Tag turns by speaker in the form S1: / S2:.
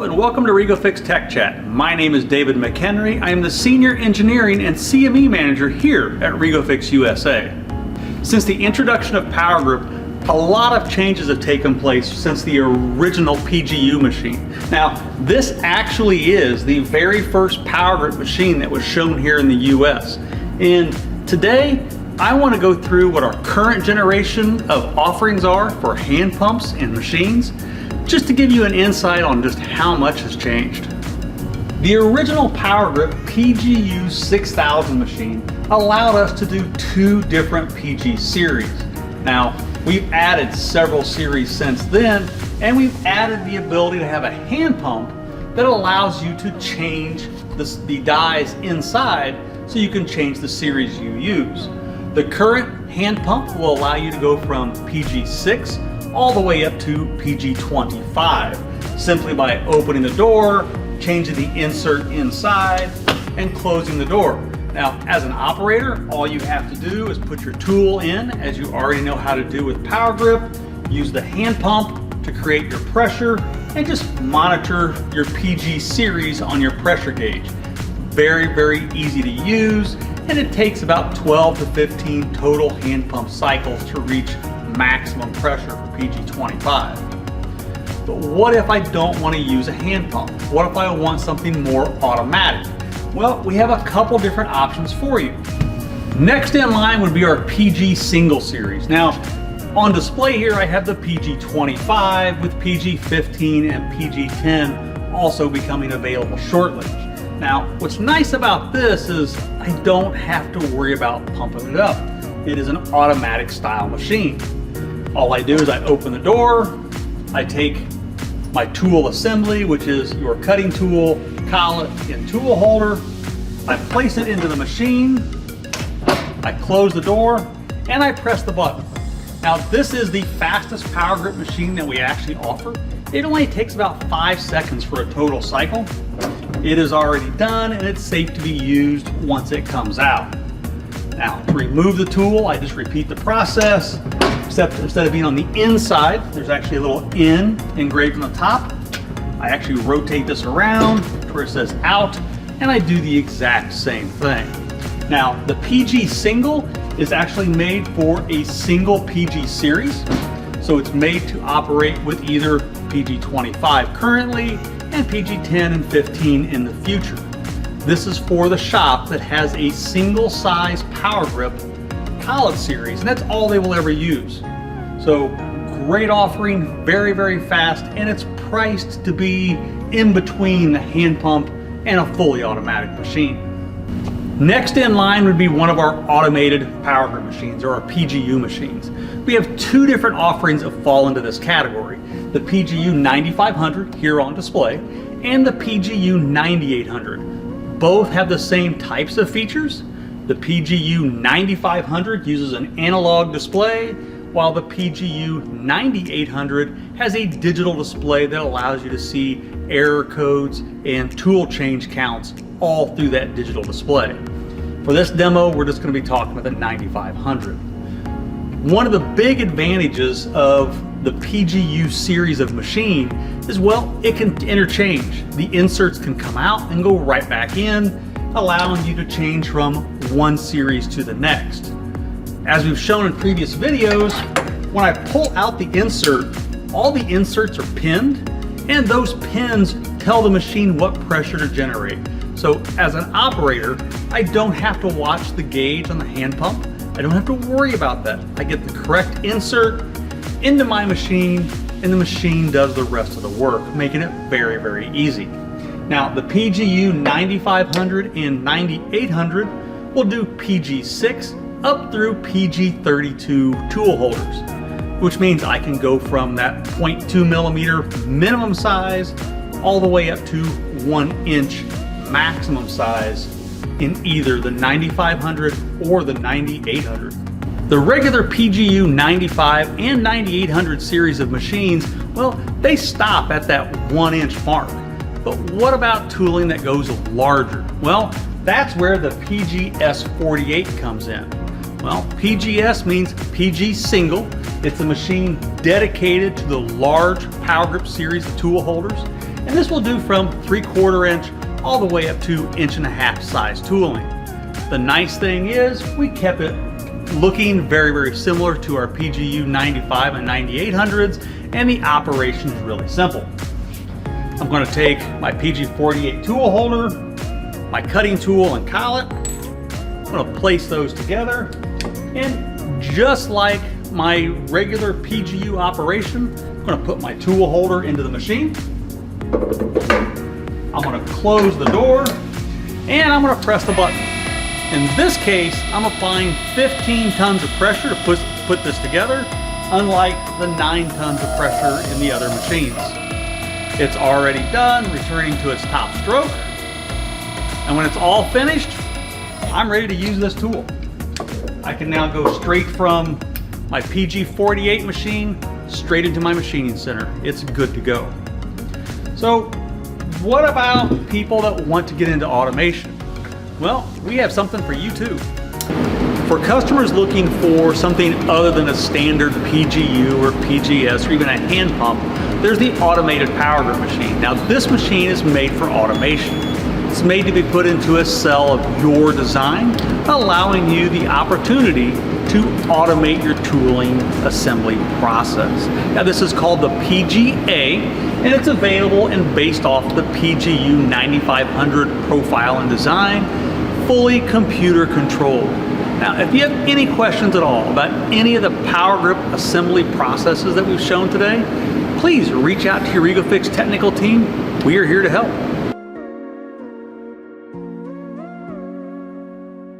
S1: and welcome to REGO-FIX Tech Chat. My name is David McHenry. I am the Senior Engineering and CME Manager here at REGO-FIX USA. Since the introduction of powRgrip, a lot of changes have taken place since the original PGU machine. Now, this actually is the very first powRgrip machine that was shown here in the US. And today, I want to go through what our current generation of offerings are for hand pumps and machines, just to give you an insight on just how much has changed. The original powRgrip PGU 6000 machine allowed us to do two different PG series. Now, we've added several series since then, and we've added the ability to have a hand pump that allows you to change the dies inside so you can change the series you use. The current hand pump will allow you to go from PG6 all the way up to PG25, simply by opening the door, changing the insert inside, and closing the door. Now, as an operator, all you have to do is put your tool in, as you already know how to do with powRgrip, use the hand pump to create your pressure, and just monitor your PG series on your pressure gauge. Very, very easy to use, and it takes about 12 to 15 total hand pump cycles to reach maximum pressure for PG25. But what if I don't want to use a hand pump? What if I want something more automatic? Well, we have a couple different options for you. Next in line would be our PG single series. Now, on display here I have the PG25 with PG15 and PG10 also becoming available shortly. Now, what's nice about this is I don't have to worry about pumping it up. It is an automatic style machine. All I do is I open the door, I take my tool assembly, which is your cutting tool, collet, and tool holder. I place it into the machine, I close the door, and I press the button. Now, this is the fastest powRgrip machine that we actually offer. It only takes about 5 seconds for a total cycle. It is already done, and it's safe to be used once it comes out. Now, to remove the tool, I just repeat the process, except instead of being on the inside, there's actually a little N engraved on the top. I actually rotate this around to where it says out, and I do the exact same thing. Now, the PG single is actually made for a single PG series, so it's made to operate with either PG25 currently and PG10 and 15 in the future. This is for the shop that has a single size powRgrip collet series, and that's all they will ever use. So great offering, very, very fast, and it's priced to be in between the hand pump and a fully automatic machine. Next in line would be one of our automated powRgrip machines, or our PGU machines. We have two different offerings that fall into this category. The PGU 9500 here on display, and the PGU 9800. Both have the same types of features. The PGU 9500 uses an analog display, while the PGU 9800 has a digital display that allows you to see error codes and tool change counts all through that digital display. For this demo, we're just going to be talking about the 9500. One of the big advantages of the PGU series of machine is, well, it can interchange. The inserts can come out and go right back in, allowing you to change from one series to the next. As we've shown in previous videos, when I pull out the insert, all the inserts are pinned, and those pins tell the machine what pressure to generate. So as an operator, I don't have to watch the gauge on the hand pump. I don't have to worry about that. I get the correct insert into my machine, and the machine does the rest of the work, making it very, very easy. Now, the PGU 9500 and 9800 will do PG6 up through PG32 tool holders, which means I can go from that 0.2 millimeter minimum size all the way up to 1 inch maximum size in either the 9500 or the 9800. The regular PGU 95 and 9800 series of machines, well, they stop at that 1 inch mark. But what about tooling that goes larger? Well, that's where the PGS48 comes in. Well, PGS means PG single. It's a machine dedicated to the large powRgrip series of tool holders. And this will do from 3/4 inch all the way up to 1.5 inch size tooling. The nice thing is we kept it looking very, very similar to our PGU 95 and 9800s, and the operation is really simple. I'm going to take my PG48 tool holder, my cutting tool and collet. I'm going to place those together, and just like my regular PGU operation, I'm going to put my tool holder into the machine. I'm going to close the door, and I'm going to press the button. In this case, I'm applying 15 tons of pressure to put this together, unlike the 9 tons of pressure in the other machines. It's already done, returning to its top stroke. And when it's all finished, I'm ready to use this tool. I can now go straight from my PG48 machine straight into my machining center. It's good to go. So what about people that want to get into automation? Well, we have something for you too. For customers looking for something other than a standard PGU or PGS or even a hand pump, there's the automated powRgrip machine. Now this machine is made for automation. It's made to be put into a cell of your design, allowing you the opportunity to automate your tooling assembly process. Now this is called the PGA, and it's available and based off the PGU 9500 profile and design, fully computer controlled. Now if you have any questions at all about any of the powRgrip assembly processes that we've shown today, please reach out to your REGO-FIX technical team. We are here to help.